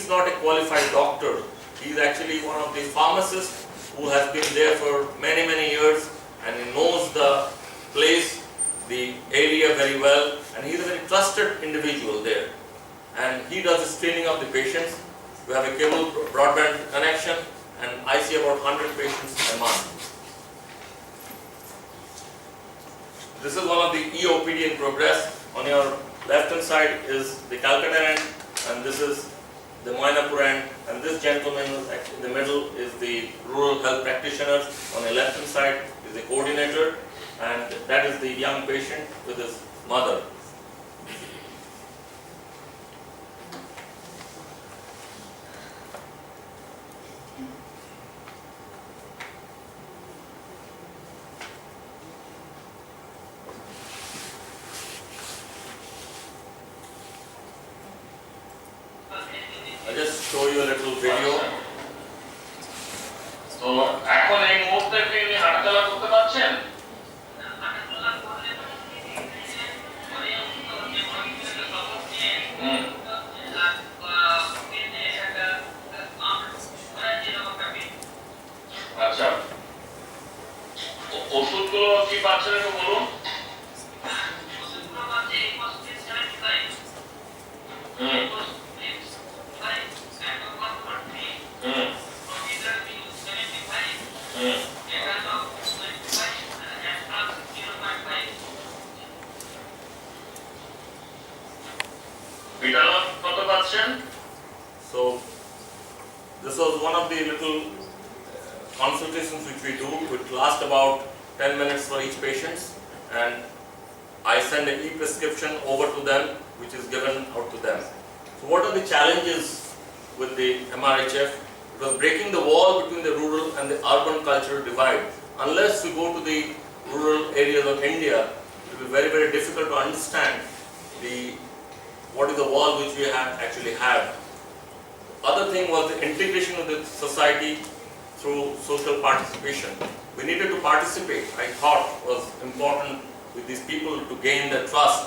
not a qualified doctor. He is actually one of the pharmacists who has been there for many, many years, and he knows the place, the area very well, and he is a very trusted individual there. And he does the screening of the patients. We have a cable broadband connection, and I see about 100 patients a month. This is one of the EOPD in progress. On your left hand side is the Calcutta end, and this is the Moinapur end, and this gentleman in the middle is the rural health practitioner. On the left hand side is the coordinator, and that is the young patient with his mother. I'll just show you a little video. So, এখন এই মুহূর্তে কি হাঁটাচলা করতে পারছেন? আচ্ছা, ওষুধগুলো কি পাচ্ছেন একটু বলুন। So, this was one of the little consultations which we do. It lasts about 10 minutes for each patient, and I send an e-prescription over to them, which is given out to them. So, what are the challenges with the MRHF? It was breaking the wall between the rural and the urban cultural divide. Unless we go to the rural areas of India, it will be very, very difficult to understand what is the wall which we actually have. Other thing was the integration of the society through social participation. We needed to participate, I thought was important with these people to gain the trust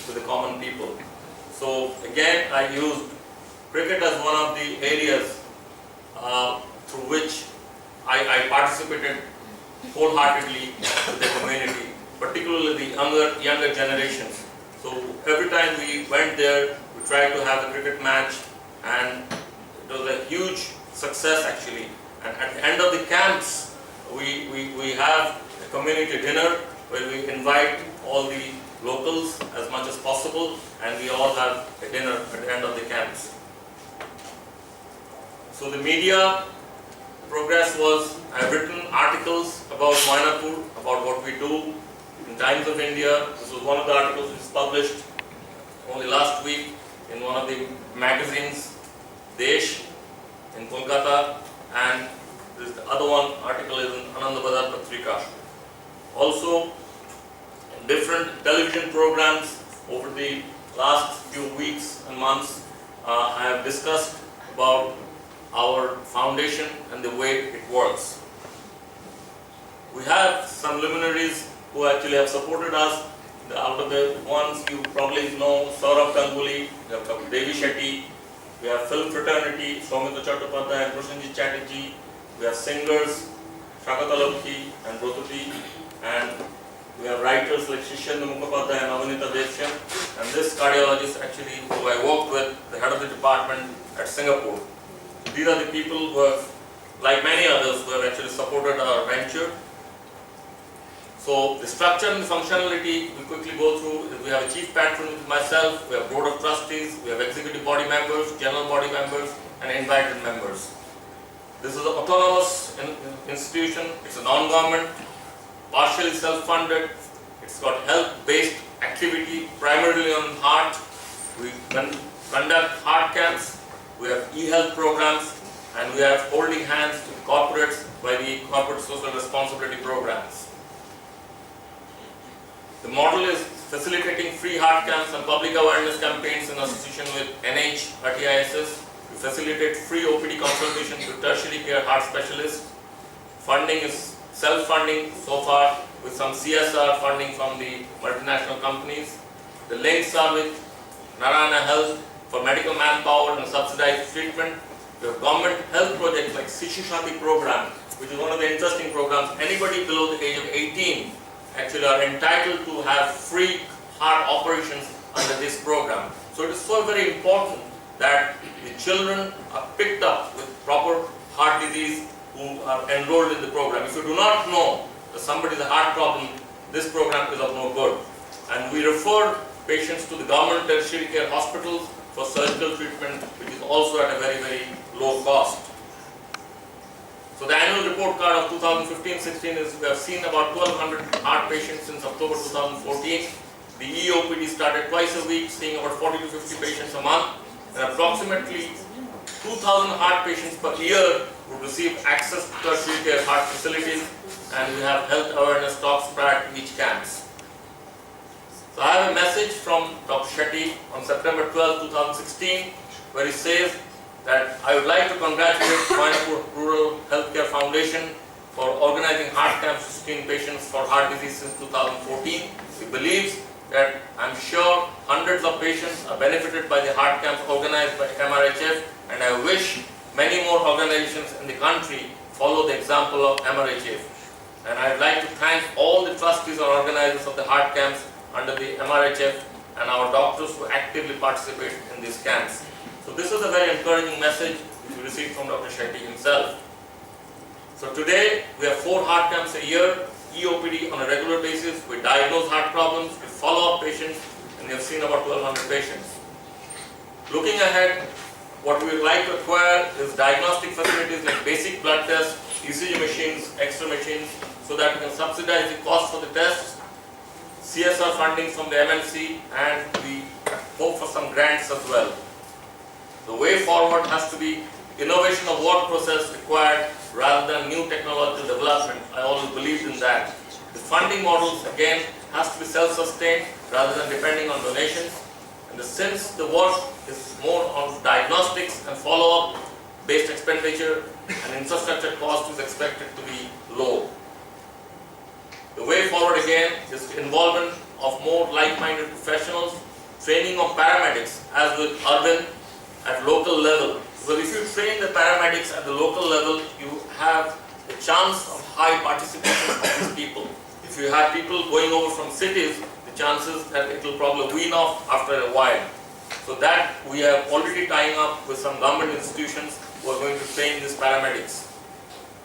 with the common people. So again, I used cricket as one of the areas through which I participated wholeheartedly with the community, particularly the younger generations. So every time we went there, we tried to have a cricket match, and it was a huge success actually. And at the end of the camps, we have a community dinner where we invite all the locals as much as possible, and we all have a dinner at the end of the camps. So the media progress was, I have written articles about Moinapur, about what we do in Times of India. This was one of the articles which was published only last week in one of the magazines, Desh, in Kolkata, and the other article is in Anandabazar Patrika. Also, different television programs over the last few weeks and months, I have discussed about our foundation and the way it works. We have some luminaries who actually have supported us. Out of the ones you probably know, Saurabh Ganguly, we have Devi Shetty, we have film fraternity, Soumitra Chattopadhyay and Prosenjit Chatterjee, we have singers, Shakata Lokhi and Brotuti, and we have writers like Shishendra Mukhopadhyay and Avanita Devshan, and this cardiologist actually who I worked with, the head of the department at Singapore. These are the people who have, like many others, who have actually supported our venture. So the structure and the functionality we quickly go through. We have a chief patron with myself, we have board of trustees, we have executive body members, general body members, and invited members. This is an autonomous institution, it's a non-government, partially self-funded, it's got health-based activity primarily on heart. We conduct heart camps, we have e-health programs, and we have holding hands with corporates by the corporate social responsibility programs. The model is facilitating free heart camps and public awareness campaigns in association with NHRTISS. We facilitate free OPD consultation to tertiary care heart specialists. Funding is self-funding so far, with some CSR funding from the multinational companies. The links are with Narayana Health, for medical manpower and subsidized treatment. We have government health projects like Sishu Shati program, which is one of the interesting programs. Anybody below the age of 18 actually are entitled to have free heart operations under this program. So it is so very important that the children are picked up with proper heart disease who are enrolled in the program. If you do not know that somebody has a heart problem, this program is of no good. And we refer patients to the government tertiary care hospitals for surgical treatment, which is also at a very, very low cost. So the annual report card of 2015-16 is we have seen about 1,200 heart patients since October 2014. The EOPD started twice a week, seeing about 40 to 50 patients a month, and approximately 2,000 heart patients per year would receive access to tertiary care heart facilities, and we have health awareness talks prior to each camps. So I have a message from Dr. Shetty on September 12, 2016, where he says that I would like to congratulate Binayak Rural Healthcare Foundation for organizing heart camps to screen patients for heart disease since 2014. He believes that I'm sure hundreds of patients are benefited by the heart camps organized by MRHF, and I wish many more organizations in the country follow the example of MRHF. And I'd like to thank all the trustees and organizers of the heart camps under the MRHF and our doctors who actively participate in these camps. So this is a very encouraging message which we received from Dr. Shetty himself. So today we have 4 heart camps a year, EOPD on a regular basis. We diagnose heart problems, we follow up patients, and we have seen about 1,200 patients. Looking ahead, what we would like to acquire is diagnostic facilities like basic blood tests, ECG machines, X-ray machines, so that we can subsidize the cost for the tests, CSR funding from the MNC, and we hope for some grants as well. The way forward has to be innovation of work process required rather than new technological development. I always believed in that. The funding models again has to be self-sustained rather than depending on donations. And since the work is more on diagnostics and follow-up based expenditure, and infrastructure cost is expected to be low. The way forward again is involvement of more like-minded professionals, training of paramedics as with urban at local level. Because if you train the paramedics at the local level, you have a chance of high participation of these people. If you have people going over from cities, the chances that it will probably wean off after a while. So that we are already tying up with some government institutions who are going to train these paramedics.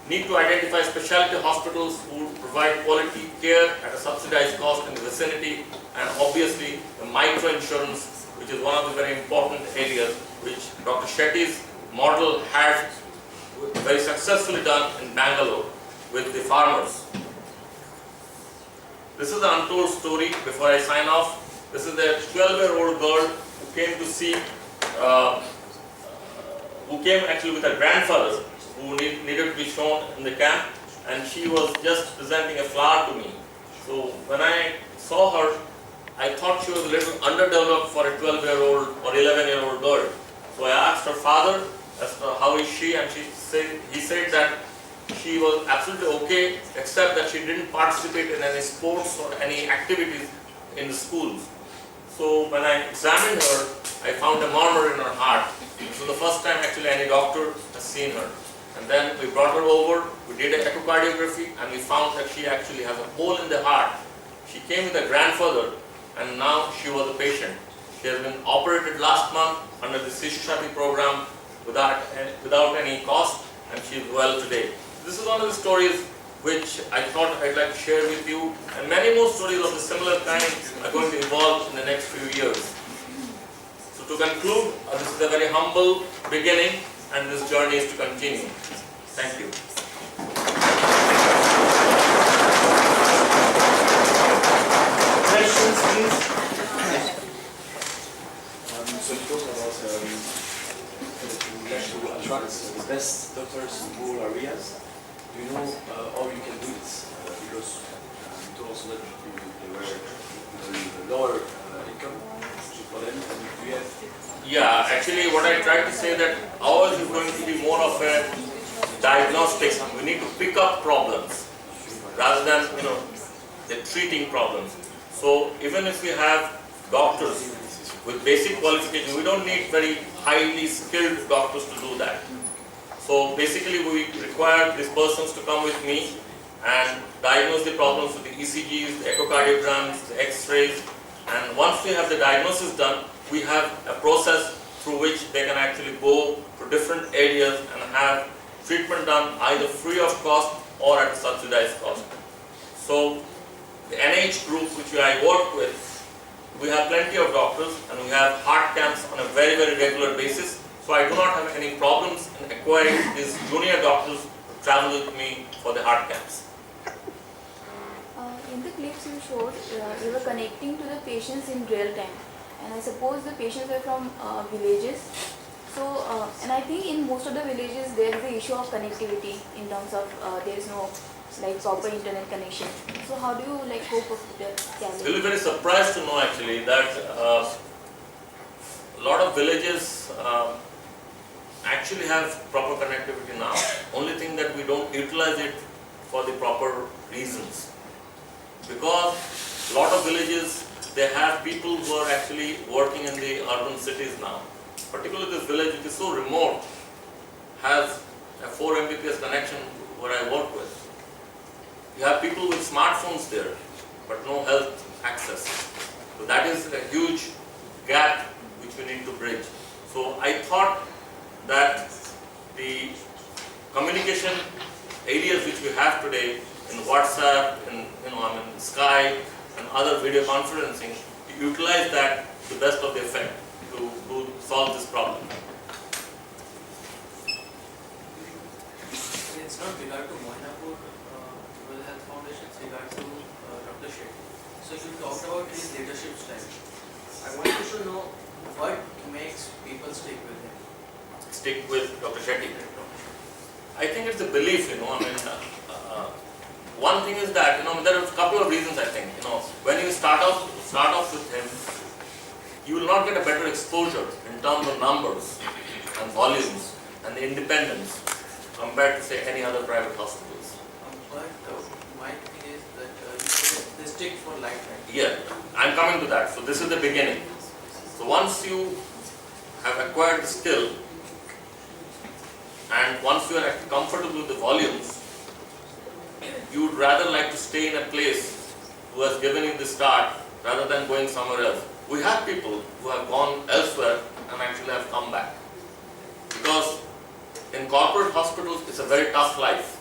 Need to identify specialty hospitals who provide quality care at a subsidized cost in the vicinity, and obviously the micro insurance, which is one of the very important areas which Dr. Shetty's model had very successfully done in Bangalore with the farmers. This is the untold story before I sign off. This is a 12-year-old girl who came to see, who came actually with her grandfather who needed to be shown in the camp, and she was just presenting a flower to me. So when I saw her, I thought she was a little underdeveloped for a 12-year-old or 11-year-old girl. So I asked her father as to how is she, and he said that she was absolutely okay, except that she didn't participate in any sports or any activities in the schools. So when I examined her, I found a murmur in her heart. This was the first time actually any doctor has seen her. And then we brought her over, we did an echocardiography, and we found that she actually has a hole in the heart. She came with her grandfather, and now she was a patient. She has been operated last month under the Sishu Shati program without any cost, and she is well today. This is one of the stories which I thought I'd like to share with you, and many more stories of the similar kind are going to evolve in the next few years. So to conclude, this is a very humble beginning, and this journey is to continue. Thank you. Questions, please. So you talk about you like to attract the best doctors in rural areas. Do you know how you can do it? Because you told also that they were lower income for them. And do you have? Yeah, actually what I tried to say that ours is going to be more of a diagnostics. We need to pick up problems rather than the treating problems. So even if we have doctors with basic qualification. We don't need very highly skilled doctors to do that. So basically we require these persons to come with me and diagnose the problems with the ECGs, the echocardiograms, the X-rays, and once we have the diagnosis done, we have a process through which they can actually go to different areas and have treatment done either free of cost or at a subsidized cost. So the NH group which I work with, we have plenty of doctors and we have heart camps on a very, very regular basis. So I do not have any problems in acquiring these junior doctors to travel with me for the heart camps. In the clips you showed, you were connecting to the patients in real time, and I suppose the patients were from villages. So, and I think in most of the villages there is the issue of connectivity in terms of there is no like proper internet connection. So how do you like cope up with the challenge? You'll be very surprised to know actually that a lot of villages actually have proper connectivity now. Only thing that we don't utilize it for the proper reasons. Because a lot of villages, they have people who are actually working in the urban cities now. Particularly this village which is so remote has a 4 Mbps connection where I work with. You have people with smartphones there, but no health access. So that is a huge gap which we need to bridge. So I thought that the communication areas which we have today in WhatsApp, in Skype and other video conferencing, to utilize that to the best of the effect to solve this problem. It's not regard to Moinapur Rural Health Foundation, it's regard to Dr. Shetty. So you talked about his leadership style. I wanted to know what makes people stick with him. Stick with Dr. Shetty. I think it's a belief, one thing is that, there are a couple of reasons I think, when you start off with him, you will not get a better exposure in terms of numbers and volumes and the independence compared to say any other private hospitals. But my thing is that they stick for lifetime. Yeah, I'm coming to that. So this is the beginning. So once you have acquired the skill and once you are comfortable with the volumes, you would rather like to stay in a place who has given you the start rather than going somewhere else. We have people who have gone elsewhere and actually have come back. Because in corporate hospitals, it's a very tough life.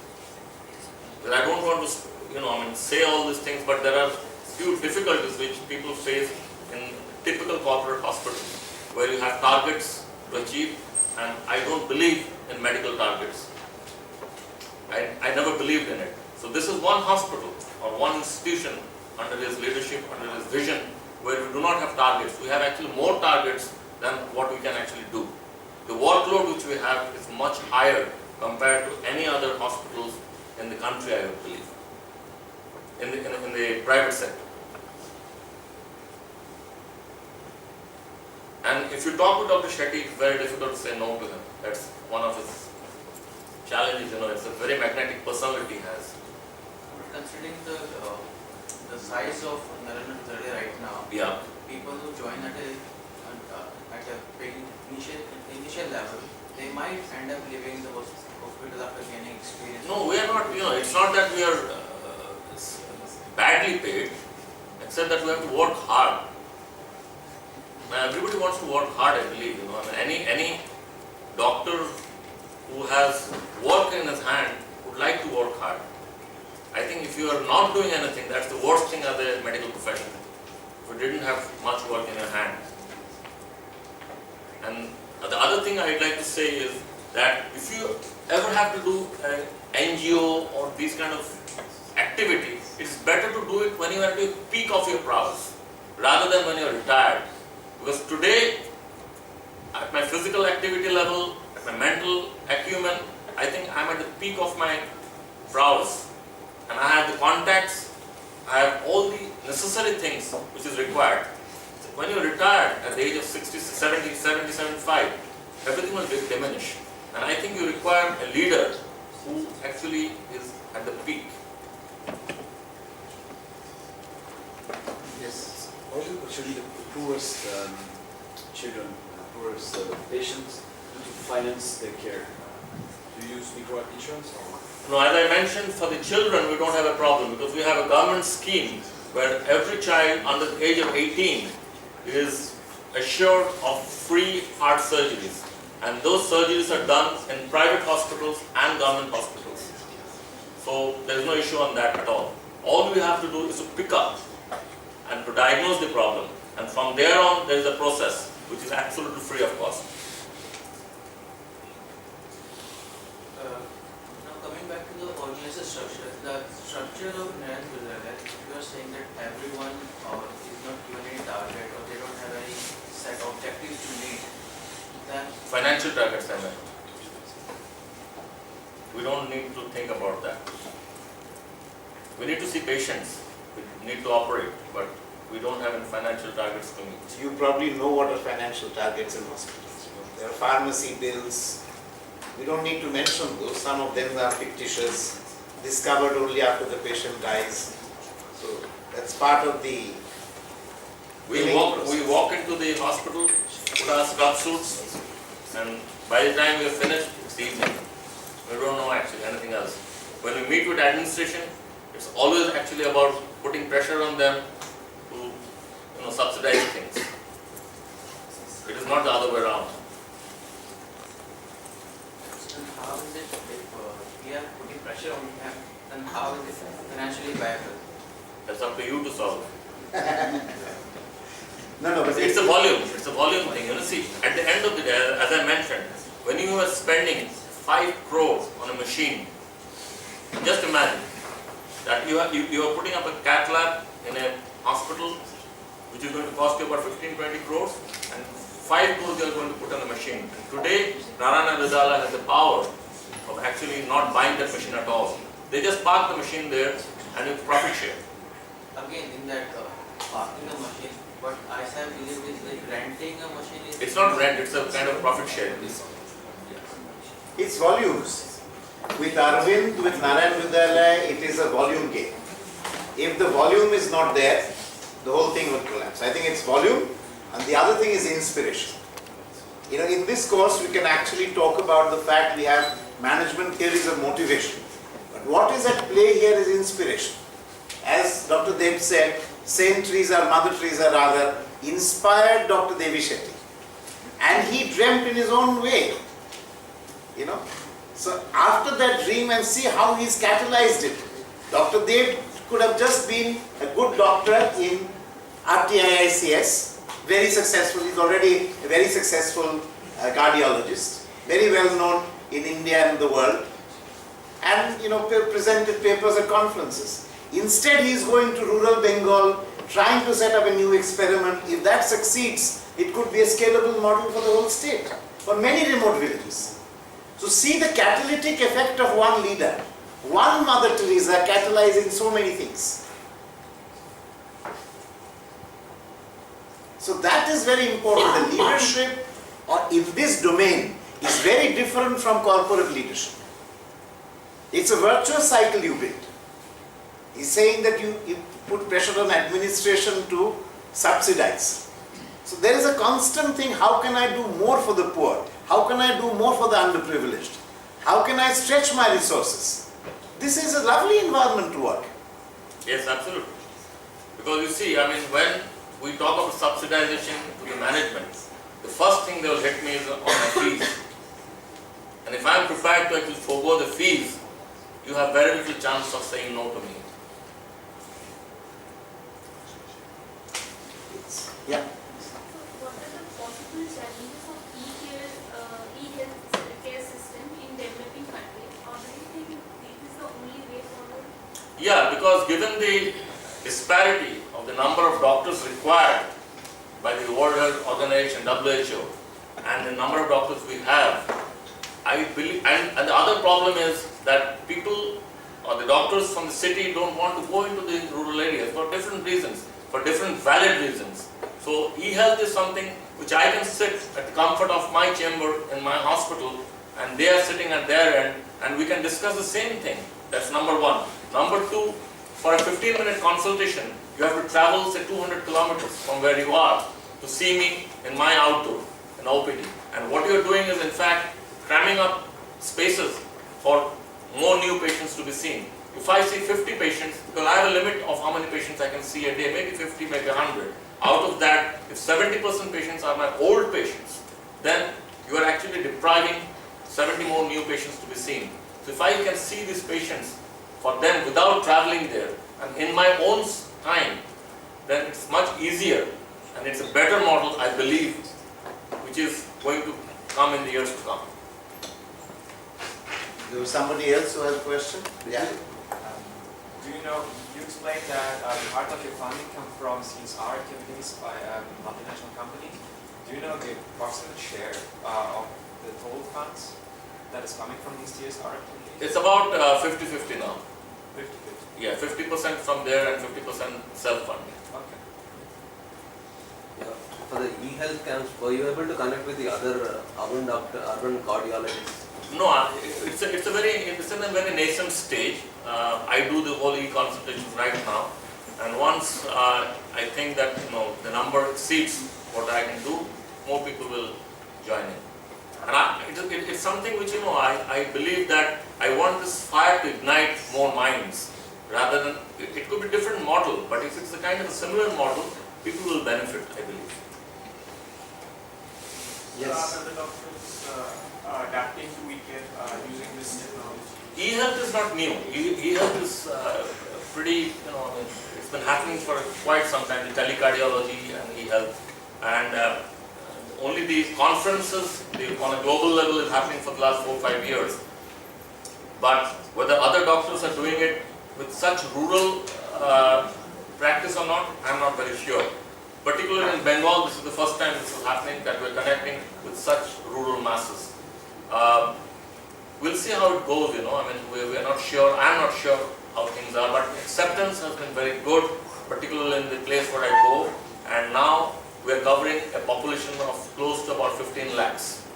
But I don't want to, say all these things, but there are few difficulties which people face in typical corporate hospitals, where you have targets to achieve, and I don't believe in medical targets. I never believed in it. So this is one hospital or one institution under his leadership, under his vision, where we do not have targets. We have actually more targets than what we can actually do. The workload which we have is much higher compared to any other hospitals in the country, I would believe, in the private sector. And if you talk to Dr. Shetty, it's very difficult to say no to him. That's one of his challenges, it's a very magnetic personality he has. Considering the size of Narendra Modi right now, Yeah. people who join at a big initial level, they might end up leaving the hospital after gaining experience. No, we are not, it's not that we are badly paid, except that we have to work hard. Now, everybody wants to work hard, I believe, any doctor who has work in his hand would like to work hard. I think if you are not doing anything, that's the worst thing as a medical profession. If you didn't have much work in your hand. And the other thing I'd like to say is that if you ever have to do an NGO or these kind of activity, it's better to do it when you are at the peak of your prowess, rather than when you are retired. Because today, at my physical activity level, at my mental acumen, I think I'm at the peak of my prowess. And I have the contacts, I have all the necessary things which is required. So when you're retired at the age of 60, 70, 75, everything will diminish. And I think you require a leader who actually is at the peak. Yes. What is actually the poorest children, poor patients, to finance their care. Do you use micro insurance? No, as I mentioned, for the children we don't have a problem because we have a government scheme where every child under the age of 18 is assured of free heart surgeries, and those surgeries are done in private hospitals and government hospitals. So there is no issue on that at all. All we have to do is to pick up and to diagnose the problem, and from there on there is a process which is absolutely free of cost. Now coming back to the organization structure, the structure of Narayan Vidyalaya, you are saying that everyone is not given any target or they don't have any set objectives to meet. Then Financial targets, I meant. We don't need to think about that. We need to see patients, we need to operate, but we don't have any financial targets to meet. You probably know what are financial targets in hospitals. There are pharmacy bills. We don't need to mention those. Some of them are fictitious, discovered only after the patient dies. So that's part of the We walk into the hospital, put our scrub suits, and by the time we are finished, it's evening. We don't know actually anything else. When we meet with administration, it's always actually about putting pressure on them to subsidize things. It is not the other way around. then how is it if we are putting pressure on them, then how is it financially viable? That's up to you to solve. No, but It's a volume thing. See, at the end of the day, as I mentioned, when you are spending 5 crores on a machine, just imagine that you are putting up a cath lab in a hospital which is going to cost you about 15-20 crores, and 5 crores you are going to put on the machine. And today, Narayana Vidyalaya has the power of actually not buying that machine at all. They just park the machine there and you profit share. Again, in that parking a machine, what I have believed is like renting a machine is... It's not rent, it's a kind of profit share. it's volumes. With Arvind, with Narayan Vidyalaya, it is a volume game. If the volume is not there, the whole thing will collapse. I think it's volume, and the other thing is inspiration. In this course, we can actually talk about the fact we have management theories of motivation. But what is at play here is inspiration. As Dr. Dev said, Saint Teresa, Mother Teresa rather, inspired Dr. Devi Shetty. And he dreamt in his own way. So after that dream, and see how he's catalyzed it. Dr. Dev could have just been a good doctor in RTIICS, very successful. He's already a very successful cardiologist, very well known in India and the world, and presented papers at conferences. Instead, he is going to rural Bengal, trying to set up a new experiment. If that succeeds, it could be a scalable model for the whole state, for many remote villages. So see the catalytic effect of one leader, one Mother Teresa catalyzing so many things. So that is very important. The leadership in this domain is very different from corporate leadership. It's a virtuous cycle you build. He's saying that you put pressure on administration to subsidize. So there is a constant thing, how can I do more for the poor? How can I do more for the underprivileged? How can I stretch my resources? This is a lovely environment to work. Yes, absolutely. Because you see, when we talk about subsidization to the management, the first thing they will hit me is on my fees. And if I am prepared to actually forego the fees, you have very little chance of saying no to me. Yeah. What are the possible challenges of e-health care system in developing countries? Or do you think this is the only way forward? Yeah, because given the disparity of the number of doctors required by the World Health Organization, WHO, and the number of doctors we have, I believe, and the other problem is that people or the doctors from the city don't want to go into the rural areas for different reasons, for different valid reasons. So e-health is something which I can sit at the comfort of my chamber in my hospital, and they are sitting at their end, and we can discuss the same thing. That's number one. Number two, for a 15-minute consultation, you have to travel say 200 kilometers from where you are. to see me in my outdoor, in OPD. And what you're doing is in fact cramming up spaces for more new patients to be seen. If I see 50 patients, because I have a limit of how many patients I can see a day, maybe 50, maybe 100. Out of that, if 70% patients are my old patients, then you are actually depriving 70 more new patients to be seen. So if I can see these patients for them without traveling there and in my own time, then it's much easier and it's a better model, I believe, which is going to come in the years to come. There was somebody else who has a question? Yeah. Do you know, you explained that part of your funding comes from CSR activities by multinational companies. Do you know the approximate share of the total funds that is coming from these CSR activities? It's about 50-50 now. 50-50. Yeah, 50% from there and 50% self-funded. Okay. Yeah. For the e-health camps, were you able to connect with the other urban cardiologists? No, it's in a very nascent stage. I do the whole e-consultations right now, and once I think that the number exceeds what I can do, more people will join in. And it's something which I believe that I want this fire to ignite more minds, rather than it could be a different model, but if it's a kind of a similar model, people will benefit, I believe. Yes. Are the doctors adapting to e-care using this technology? E-health is not new. E-health is pretty, it's been happening for quite some time, the telecardiology and e-health. And only the conferences on a global level is happening for the last 4 or 5 years. But whether other doctors are doing it with such rural practice or not, I'm not very sure. Particularly in Bengal, this is the first time this is happening, that we're connecting with such rural masses. We'll see how it goes, I mean, we're not sure, I'm not sure how things are, but acceptance has been very good, particularly in the place where I go, and now we're covering a population of close to about 15 lakhs.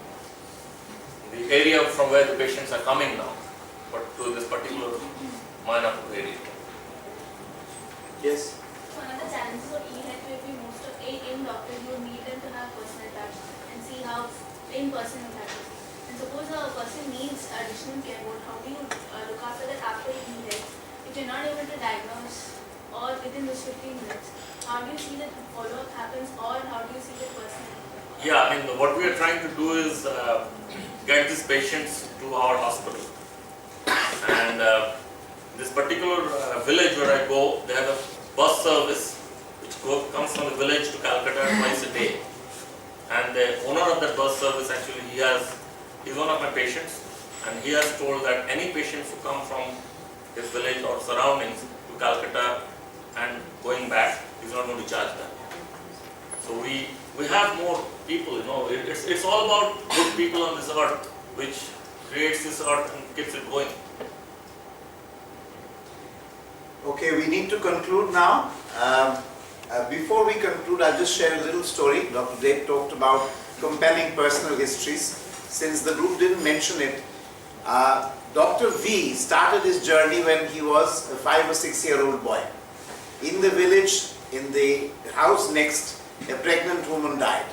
The area from where the patients are coming now, but to this particular Mayapur area. Yes. So another challenges of e-health will be most of in doctors, you need them to have personal touch and see how in person that is. And suppose a person needs additional care, how do you look after that after e-health? If you're not able to diagnose or within those 15 minutes, how do you see that follow-up happens, or how do you see the person? Yeah, I mean, what we are trying to do is get these patients to our hospital. And this particular village where I go, they have a bus service which comes from the village to Calcutta twice a day. And the owner of that bus service, actually, he's one of my patients, and he has told that any patients who come from his village or surroundings to Calcutta and going back, he's not going to charge them. So we have more people, it's all about good people on this earth, which creates this earth and keeps it going. Okay, we need to conclude now. Before we conclude, I'll just share a little story. Dr. Dev talked about compelling personal histories. Since the group didn't mention it, Dr. V started his journey when he was a 5 or 6 year old boy. In the village, in the house next, a pregnant woman died.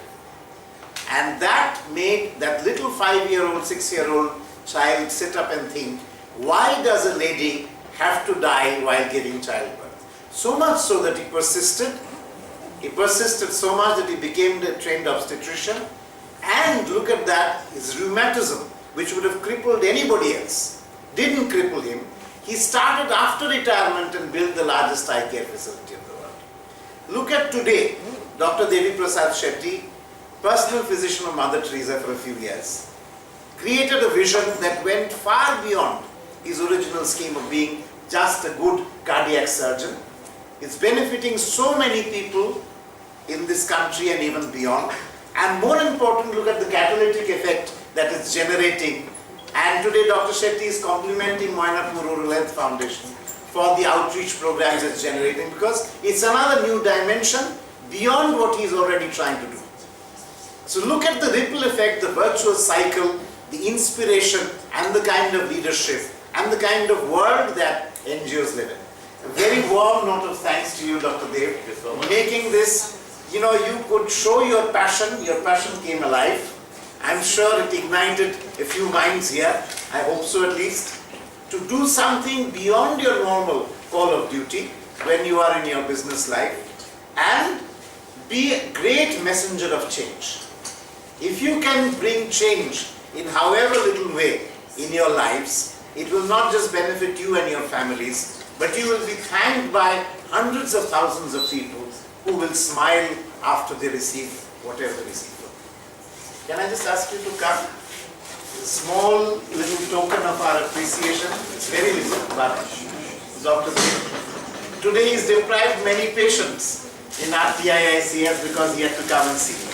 And that made that little 5-year-old, 6-year-old child sit up and think, why does a lady have to die while giving childbirth? So much so that he persisted. He persisted so much that he became a trained obstetrician. And look at that, his rheumatism, which would have crippled anybody else, didn't cripple him. He started after retirement and built the largest eye care facility in the world. Look at today, Dr. Devi Prasad Shetty, personal physician of Mother Teresa for a few years, created a vision that went far beyond his original scheme of being just a good cardiac surgeon. It's benefiting so many people in this country and even beyond. And more important, look at the catalytic effect that it's generating. And today Dr. Shetty is complimenting Mayapur Rural Health Foundation for the outreach programs it's generating, because it's another new dimension beyond what he's already trying to do. So look at the ripple effect, the virtuous cycle, the inspiration and the kind of leadership and the kind of world that NGOs live in. A very warm note of thanks to you, Dr. Dev, Thank you so much. making this you know, you could show your passion came alive. I'm sure it ignited a few minds here, I hope so at least, to do something beyond your normal call of duty when you are in your business life and be a great messenger of change. If you can bring change in however little way in your lives, it will not just benefit you and your families, but you will be thanked by hundreds of thousands of people who will smile after they receive whatever they receive. Can I just ask you to come? A small little token of our appreciation. It's very little, but Dr. Singh today he's deprived many patients in RTIICS because he had to come and see.